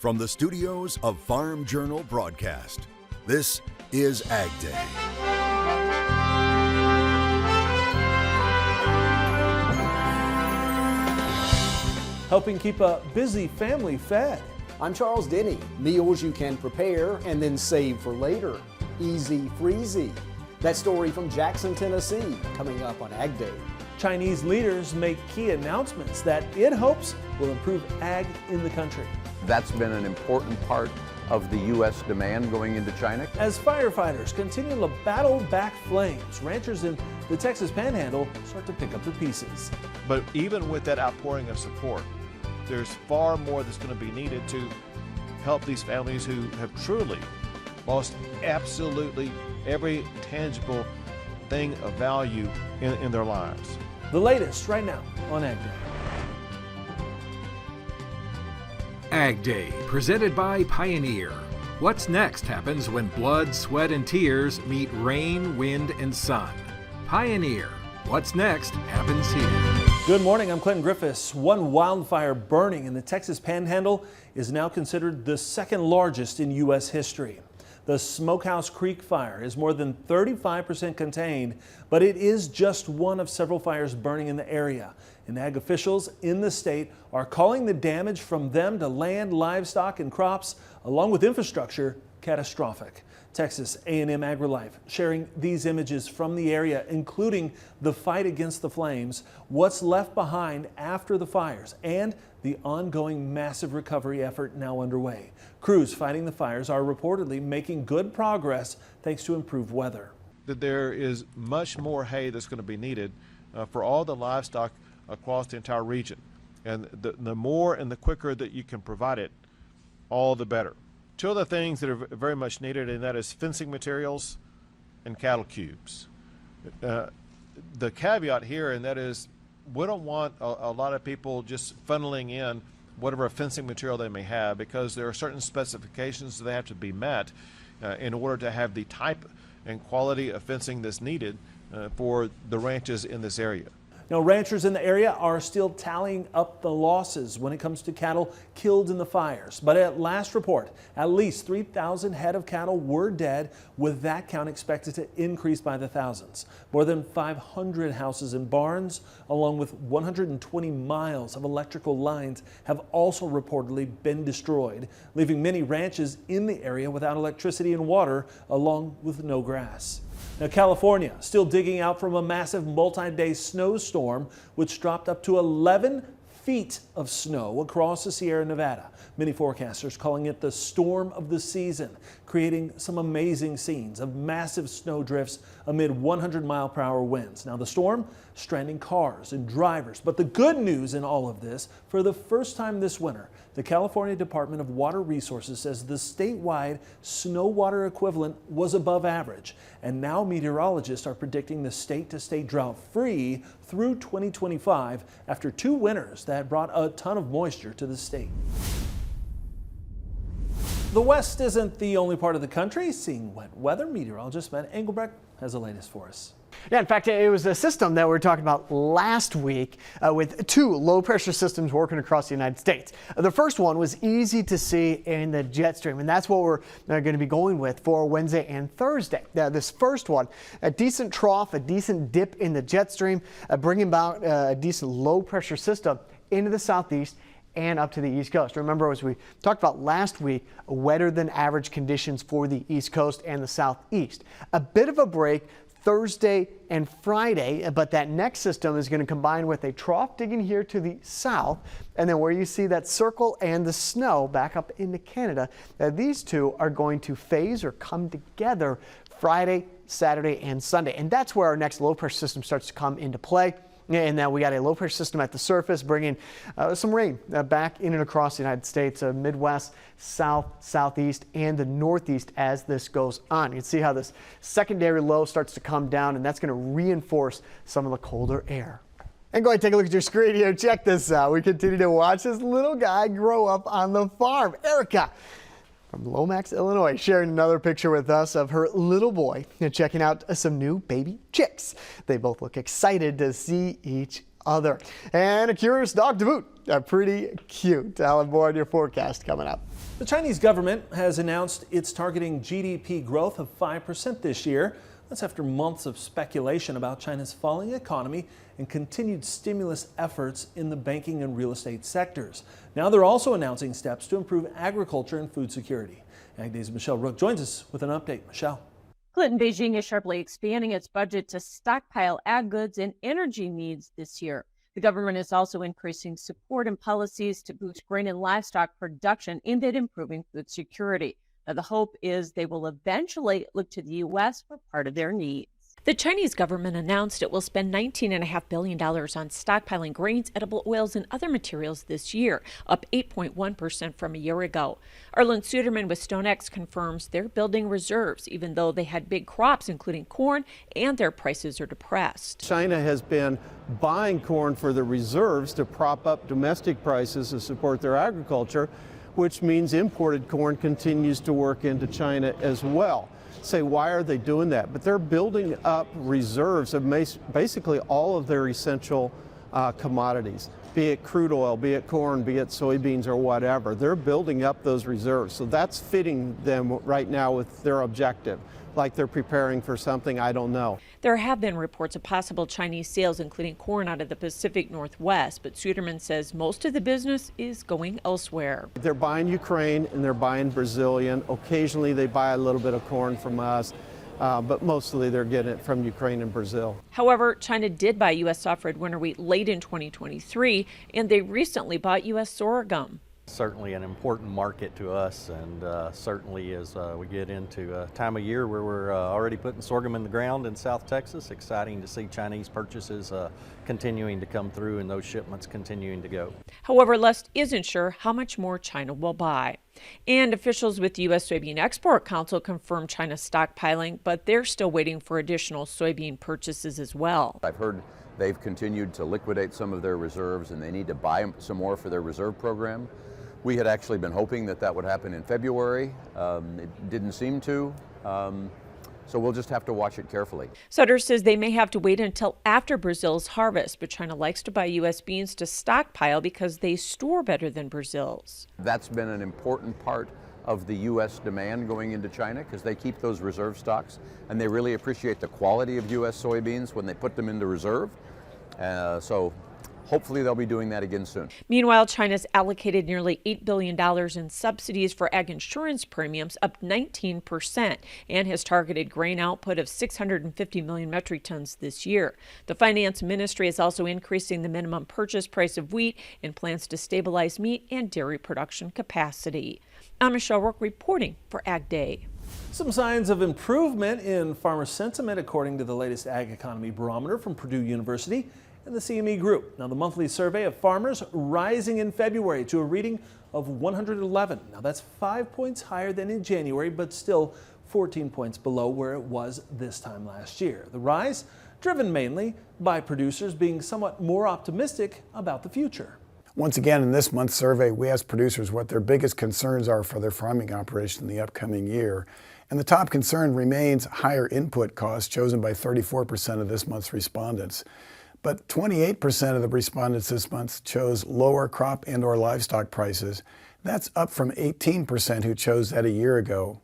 From the studios of Farm Journal Broadcast, this is AgDay. Helping keep a busy family fed. I'm Charles Denny. Meals you can prepare and then save for later. Easy Freezy. That story from Jackson, Tennessee, coming up on AgDay. Chinese leaders make key announcements that it hopes will improve ag in the country. That's been an important part of the U.S. demand going into China. As firefighters continue to battle back flames, ranchers in the Texas Panhandle start to pick up the pieces. But even with that outpouring of support, there's far more that's going to be needed to help these families who have truly lost absolutely every tangible thing of value in their lives. The latest right now on AgDay. AgDay, presented by Pioneer. What's next happens when blood, sweat, and tears meet rain, wind, and sun. Pioneer. What's next happens here. Good morning, I'm Clinton Griffiths. One wildfire burning in the Texas Panhandle is now considered the second largest in U.S. history. The Smokehouse Creek fire is more than 35% contained, but it is just one of several fires burning in the area. And ag officials in the state are calling the damage from them to land, livestock, and crops, along with infrastructure, catastrophic. Texas A&M AgriLife sharing these images from the area, including the fight against the flames, what's left behind after the fires, and the ongoing massive recovery effort now underway. Crews fighting the fires are reportedly making good progress thanks to improved weather. That there is much more hay that's going to be needed for all the livestock across the entire region. And the more and the quicker that you can provide it, all the better. Two other things that are very much needed, and that is fencing materials and cattle cubes. The caveat here, and that is, we don't want a lot of people just funneling in whatever fencing material they may have, because there are certain specifications that have to be met in order to have the type and quality of fencing that's needed for the ranches in this area. Now, ranchers in the area are still tallying up the losses when it comes to cattle killed in the fires. But at last report, at least 3,000 head of cattle were dead, with that count expected to increase by the thousands. More than 500 houses and barns, along with 120 miles of electrical lines, have also reportedly been destroyed, leaving many ranches in the area without electricity and water, along with no grass. Now, California still digging out from a massive multi-day snowstorm, which dropped up to 11 feet of snow across the Sierra Nevada. Many forecasters calling it the storm of the season, creating some amazing scenes of massive snow drifts amid 100-mile-per-hour winds. Now, the storm stranding cars and drivers. But the good news in all of this, for the first time this winter, the California Department of Water Resources says the statewide snow water equivalent was above average. And now meteorologists are predicting the state to stay drought-free through 2025 after two winters that brought a ton of moisture to the state. The West isn't the only part of the country seeing wet weather. Meteorologist Matt Engelbrecht has the latest for us. Yeah, in fact, it was a system that we were talking about last week with two low-pressure systems working across the United States. The first one was easy to see in the jet stream, and that's what we're going to be going with for Wednesday and Thursday. Now, this first one, a decent trough, a decent dip in the jet stream, bringing about a decent low-pressure system into the southeast and up to the East Coast. Remember, as we talked about last week, wetter than average conditions for the East Coast and the Southeast. A bit of a break Thursday and Friday, but that next system is going to combine with a trough digging here to the south, and then where you see that circle and the snow back up into Canada, these two are going to phase or come together Friday, Saturday, and Sunday. And that's where our next low pressure system starts to come into play. And now we got a low pressure system at the surface bringing some rain back in and across the United States, Midwest, South, Southeast, and the Northeast as this goes on. You can see how this secondary low starts to come down, and that's going to reinforce some of the colder air. And go ahead and take a look at your screen here. Check this out. We continue to watch this little guy grow up on the farm. Erica from Lomax, Illinois, sharing another picture with us of her little boy and checking out some new baby chicks. They both look excited to see each other. And a curious dog to boot. Pretty cute. I'll have more on your forecast coming up. The Chinese government has announced it's targeting GDP growth of 5% this year. That's after months of speculation about China's falling economy and continued stimulus efforts in the banking and real estate sectors. Now they're also announcing steps to improve agriculture and food security. AgDay's Michelle Rook joins us with an update. Michelle. Clinton Beijing is sharply expanding its budget to stockpile ag goods and energy needs this year. The government is also increasing support and policies to boost grain and livestock production aimed at improving food security. Now, the hope is they will eventually look to the U.S. for part of their needs. The Chinese government announced it will spend $19.5 billion on stockpiling grains, edible oils, and other materials this year, up 8.1% from a year ago. Arlen Suderman with StoneX confirms they're building reserves, even though they had big crops, including corn, and their prices are depressed. China has been buying corn for the reserves to prop up domestic prices to support their agriculture, which means imported corn continues to work into China as well. Say, why are they doing that? But they're building up reserves of basically all of their essential commodities, be it crude oil, be it corn, be it soybeans or whatever. They're building up those reserves. So that's fitting them right now with their objective, like they're preparing for something, I don't know. There have been reports of possible Chinese sales, including corn out of the Pacific Northwest, but Suderman says most of the business is going elsewhere. They're buying Ukraine and they're buying Brazilian. Occasionally they buy a little bit of corn from us, but mostly they're getting it from Ukraine and Brazil. However, China did buy U.S. soft-red winter wheat late in 2023, and they recently bought U.S. sorghum. Certainly an important market to us, and certainly as we get into a time of year where we're already putting sorghum in the ground in South Texas, exciting to see Chinese purchases continuing to come through and those shipments continuing to go. However, Lust isn't sure how much more China will buy. And officials with the U.S. Soybean Export Council confirmed China's stockpiling, but they're still waiting for additional soybean purchases as well. I've heard they've continued to liquidate some of their reserves and they need to buy some more for their reserve program. We had actually been hoping that that would happen in February. It didn't seem to, so we'll just have to watch it carefully. Sutter says they may have to wait until after Brazil's harvest, but China likes to buy U.S. beans to stockpile because they store better than Brazil's. That's been an important part of the U.S. demand going into China because they keep those reserve stocks and they really appreciate the quality of U.S. soybeans when they put them into reserve. So hopefully they'll be doing that again soon. Meanwhile, China's allocated nearly $8 billion in subsidies for ag insurance premiums, up 19%, and has targeted grain output of 650 million metric tons this year. The finance ministry is also increasing the minimum purchase price of wheat and plans to stabilize meat and dairy production capacity. I'm Michelle Rook reporting for AgDay. Some signs of improvement in farmer sentiment according to the latest Ag Economy Barometer from Purdue University and the CME Group. Now, the monthly survey of farmers rising in February to a reading of 111. Now, that's 5 points higher than in January, but still 14 points below where it was this time last year. The rise driven mainly by producers being somewhat more optimistic about the future. Once again, in this month's survey, we asked producers what their biggest concerns are for their farming operation in the upcoming year. And the top concern remains higher input costs, chosen by 34% of this month's respondents. But 28% of the respondents this month chose lower crop and or livestock prices. That's up from 18% who chose that a year ago.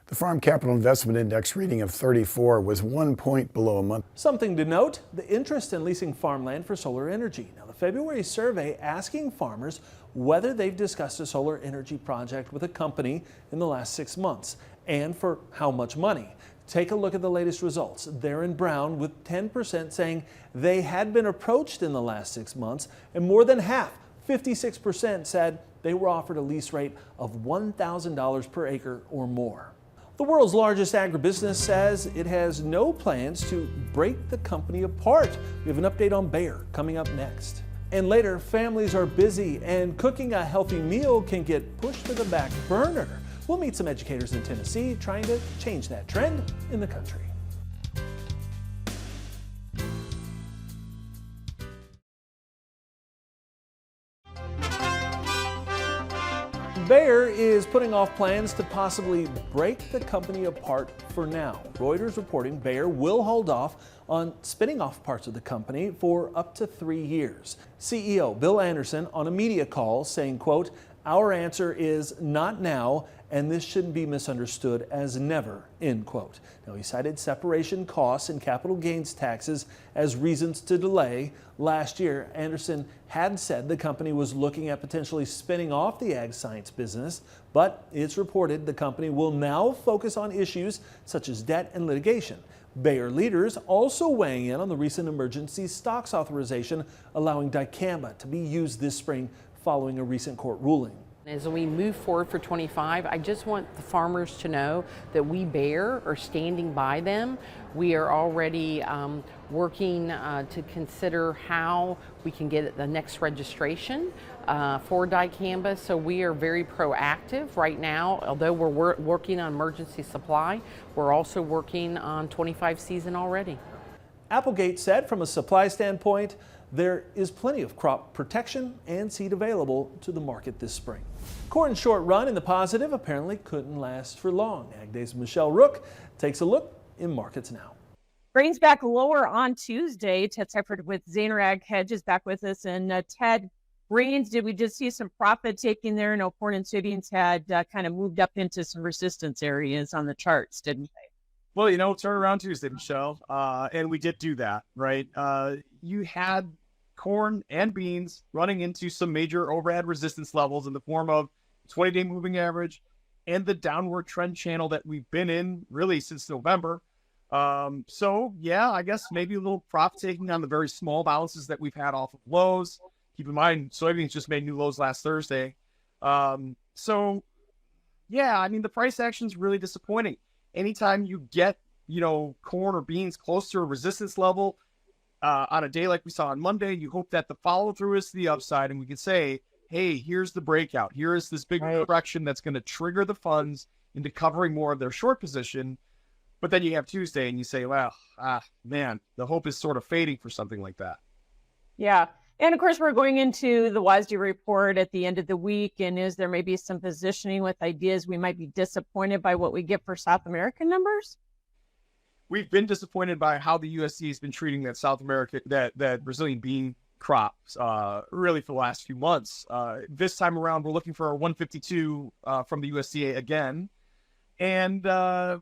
The Farm Capital Investment Index reading of 34 was 1 point below a month. Something to note, the interest in leasing farmland for solar energy. Now, the February survey asking farmers whether they've discussed a solar energy project with a company in the last 6 months and for how much money. Take a look at the latest results. They're in brown, with 10% saying they had been approached in the last 6 months, and more than half, 56%, said they were offered a lease rate of $1,000 per acre or more. The world's largest agribusiness says it has no plans to break the company apart. We have an update on Bayer coming up next. And later, families are busy and cooking a healthy meal can get pushed to the back burner. We'll meet some educators in Tennessee trying to change that trend in the country. Bayer is putting off plans to possibly break the company apart for now. Reuters reporting Bayer will hold off on spinning off parts of the company for up to 3 years. CEO Bill Anderson on a media call saying, quote, "Our answer is not now, and this shouldn't be misunderstood as never," end quote. Now, he cited separation costs and capital gains taxes as reasons to delay. Last year, Anderson had said the company was looking at potentially spinning off the ag science business, but it's reported the company will now focus on issues such as debt and litigation. Bayer leaders also weighing in on the recent emergency stocks authorization allowing dicamba to be used this spring following a recent court ruling. As we move forward for 25, I just want the farmers to know that we Bayer are standing by them. We are already working to consider how we can get the next registration for dicamba. So we are very proactive right now. Although we're working on emergency supply, we're also working on 25 season already. Applegate said from a supply standpoint, there is plenty of crop protection and seed available to the market this spring. Corn's short run in the positive apparently couldn't last for long. AgDay's Michelle Rook takes a look in markets now. Grains back lower on Tuesday. Ted Seifert with Zaner Ag Hedge is back with us. And Ted, grains, did we just see some profit taking there? No, corn and soybeans had kind of moved up into some resistance areas on the charts, didn't they? Well, you know, turn around Tuesday, Michelle, and we did do that, right? You had corn and beans running into some major overhead resistance levels in the form of 20-day moving average and the downward trend channel that we've been in really since November. So, yeah, I guess maybe a little profit taking on the very small balances that we've had off of lows. Keep in mind, soybeans just made new lows last Thursday. So, yeah, I mean, the price action is really disappointing. Anytime you get, you know, corn or beans close to a resistance level on a day like we saw on Monday, you hope that the follow through is to the upside and we can say, hey, here's the breakout. Here is this big correction that's going to trigger the funds into covering more of their short position. But then you have Tuesday and you say, well, man, the hope is sort of fading for something like that. Yeah. And of course, we're going into the WASDE report at the end of the week. And is there maybe some positioning with ideas we might be disappointed by what we get for South American numbers? We've been disappointed by how the USDA has been treating that South America, that Brazilian bean crops, really for the last few months. This time around, we're looking for a 152 from the USDA again. And the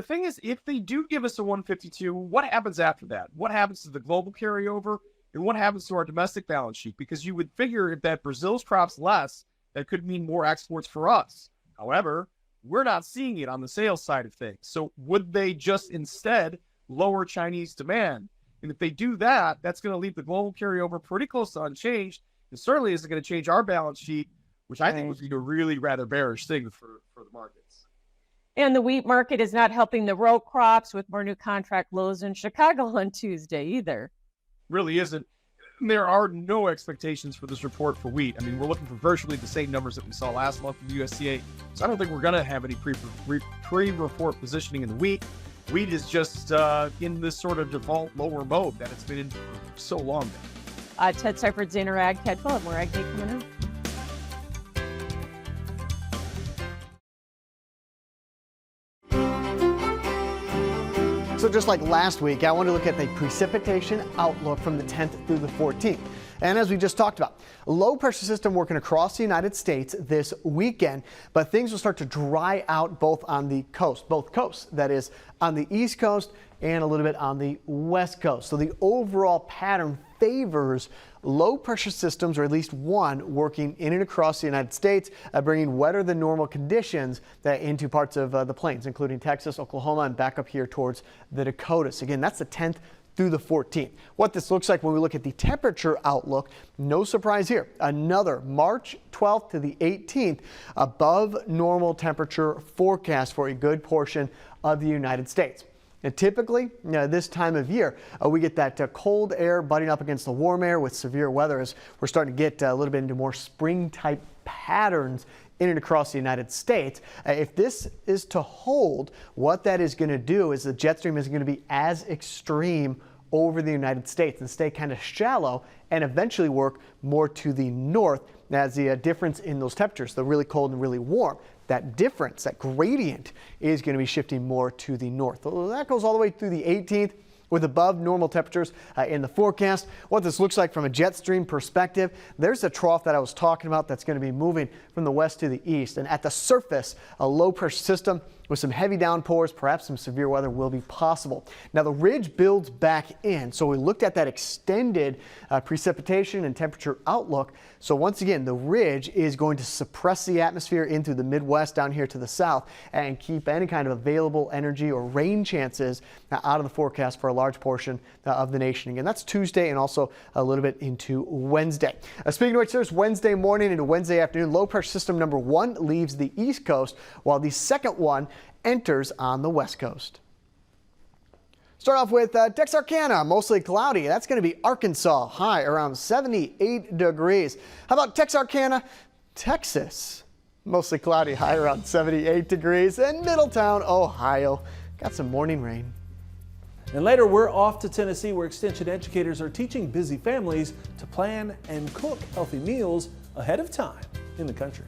thing is, if they do give us a 152, what happens after that? What happens to the global carryover? And what happens to our domestic balance sheet? Because you would figure if that Brazil's crops less, that could mean more exports for us. However, we're not seeing it on the sales side of things. So would they just instead lower Chinese demand? And if they do that, that's going to leave the global carryover pretty close to unchanged. It certainly isn't going to change our balance sheet, which I think would be a really rather bearish thing for the markets. And the wheat market is not helping the row crops with more new contract lows in Chicago on Tuesday either. Really isn't. There are no expectations for this report for wheat. I mean, we're looking for virtually the same numbers that we saw last month from the USDA. So I don't think we're going to have any pre-report positioning in the wheat. Wheat is just in this sort of default lower mode that it's been in for so long now. Ted Seifert, Zaner Ag Hedge. We'll have more AgDay coming up. So just like last week, I want to look at the precipitation outlook from the 10th through the 14th. And as we just talked about, a low pressure system working across the United States this weekend, but things will start to dry out both on the coast, both coasts, that is on the East Coast and a little bit on the West Coast. So the overall pattern favors low pressure systems, or at least one, working in and across the United States, bringing wetter than normal conditions into parts of the plains, including Texas, Oklahoma, and back up here towards the Dakotas. Again, that's the 10th through the 14th. What this looks like when we look at the temperature outlook, no surprise here. Another March 12th to the 18th above normal temperature forecast for a good portion of the United States. And typically, this time of year, we get that cold air butting up against the warm air with severe weather as we're starting to get a little bit into more spring-type patterns in and across the United States. If this is to hold, what that is going to do is the jet stream is going to be as extreme over the United States and stay kind of shallow and eventually work more to the north as the difference in those temperatures, the really cold and really warm, that difference, that gradient is going to be shifting more to the north. That goes all the way through the 18th. With above normal temperatures in the forecast. What this looks like from a jet stream perspective, there's a trough that I was talking about that's going to be moving from the west to the east. And at the surface, a low pressure system with some heavy downpours, perhaps some severe weather will be possible. Now the ridge builds back in, so we looked at that extended precipitation and temperature outlook. So once again, the ridge is going to suppress the atmosphere into the Midwest down here to the south and keep any kind of available energy or rain chances out of the forecast for a large portion of the nation. Again, that's Tuesday and also a little bit into Wednesday. Speaking of which, there's Wednesday morning into Wednesday afternoon. Low pressure system number 1 leaves the east coast, while the second one enters on the west coast. Start off with Texarkana, mostly cloudy. That's going to be Arkansas, high around 78 degrees. How about Texarkana, Texas? Mostly cloudy, high around 78 degrees. And Middletown, Ohio, got some morning rain. And later, we're off to Tennessee, where extension educators are teaching busy families to plan and cook healthy meals ahead of time in the country.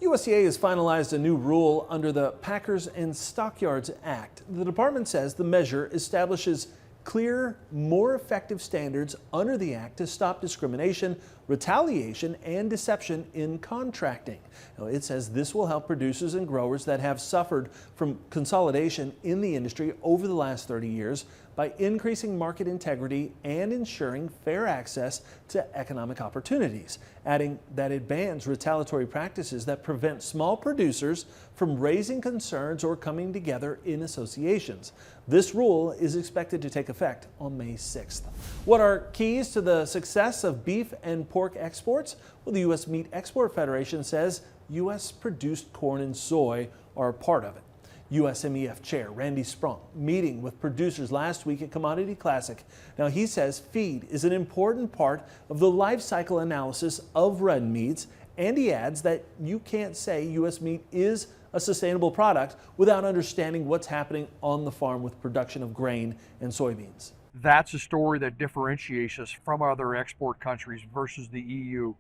USDA has finalized a new rule under the Packers and Stockyards Act. The department says the measure establishes clear, more effective standards under the act to stop discrimination, retaliation, and deception in contracting. Now, it says this will help producers and growers that have suffered from consolidation in the industry over the last 30 years by increasing market integrity and ensuring fair access to economic opportunities, adding that it bans retaliatory practices that prevent small producers from raising concerns or coming together in associations. This rule is expected to take effect on May 6th. What are keys to the success of beef and pork exports? Well, the U.S. Meat Export Federation says U.S. produced corn and soy are a part of it. USMEF Chair Randy Sprunk meeting with producers last week at Commodity Classic. Now, he says feed is an important part of the life cycle analysis of red meats, and he adds that you can't say U.S. meat is a sustainable product without understanding what's happening on the farm with production of grain and soybeans. That's a story that differentiates us from other export countries versus the EU.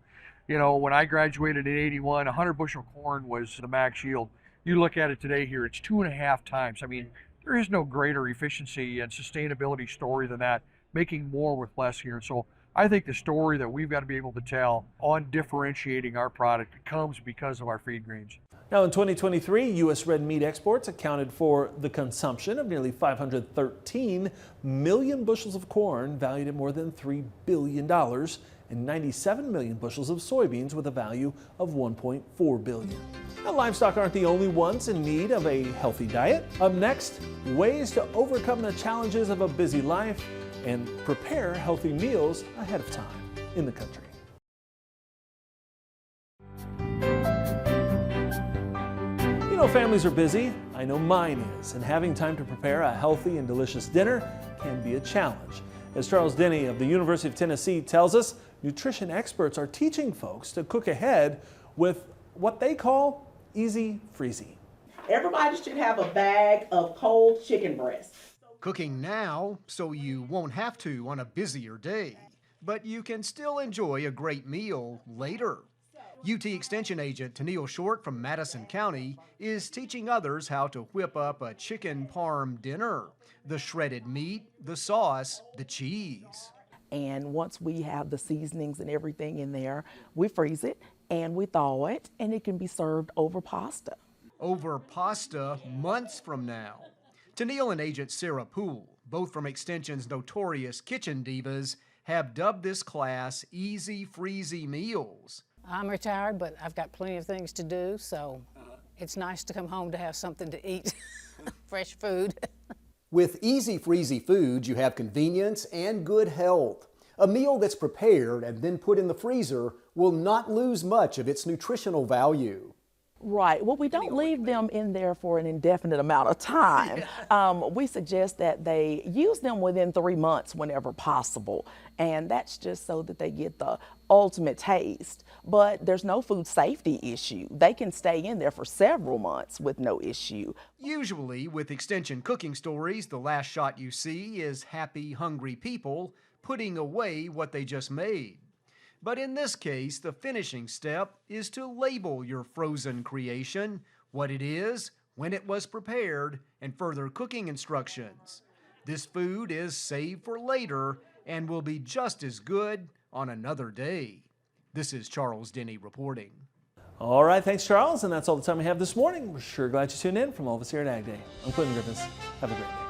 You know, when I graduated in '81, 100 bushel corn was the max yield. You look at it today here, it's 2.5 times. I mean, there is no greater efficiency and sustainability story than that, making more with less here. So I think the story that we've got to be able to tell on differentiating our product comes because of our feed grains. Now in 2023, U.S. red meat exports accounted for the consumption of nearly 513 million bushels of corn, valued at more than $3 billion, and 97 million bushels of soybeans with a value of $1.4 billion. Now, livestock aren't the only ones in need of a healthy diet. Up next, ways to overcome the challenges of a busy life and prepare healthy meals ahead of time in the country. You know, families are busy. I know mine is, and having time to prepare a healthy and delicious dinner can be a challenge. As Charles Denny of the University of Tennessee tells us, nutrition experts are teaching folks to cook ahead with what they call Easy Freezy. Everybody should have a bag of cold chicken breast. Cooking now so you won't have to on a busier day, but you can still enjoy a great meal later. UT Extension agent Tennille Short from Madison County is teaching others how to whip up a chicken parm dinner. The shredded meat, the sauce, the cheese. And once we have the seasonings and everything in there, we freeze it and we thaw it, and it can be served over pasta. Over pasta months from now. Tennille and agent Sarah Poole, both from Extension's notorious Kitchen Divas, have dubbed this class Easy Freezy Meals. I'm retired, but I've got plenty of things to do, so it's nice to come home to have something to eat, fresh food. With Easy Freezy foods, you have convenience and good health. A meal that's prepared and then put in the freezer will not lose much of its nutritional value. Right. Well, we don't leave them in there for an indefinite amount of time. We suggest that they use them within 3 months whenever possible. And that's just so that they get the ultimate taste. But there's no food safety issue. They can stay in there for several months with no issue. Usually, with Extension cooking stories, the last shot you see is happy, hungry people putting away what they just made. But in this case, the finishing step is to label your frozen creation, what it is, when it was prepared, and further cooking instructions. This food is saved for later and will be just as good on another day. This is Charles Denny reporting. All right, thanks, Charles. And that's all the time we have this morning. We're sure glad you tuned in. From all of us here at AgDay, I'm Clinton Griffiths. Have a great day.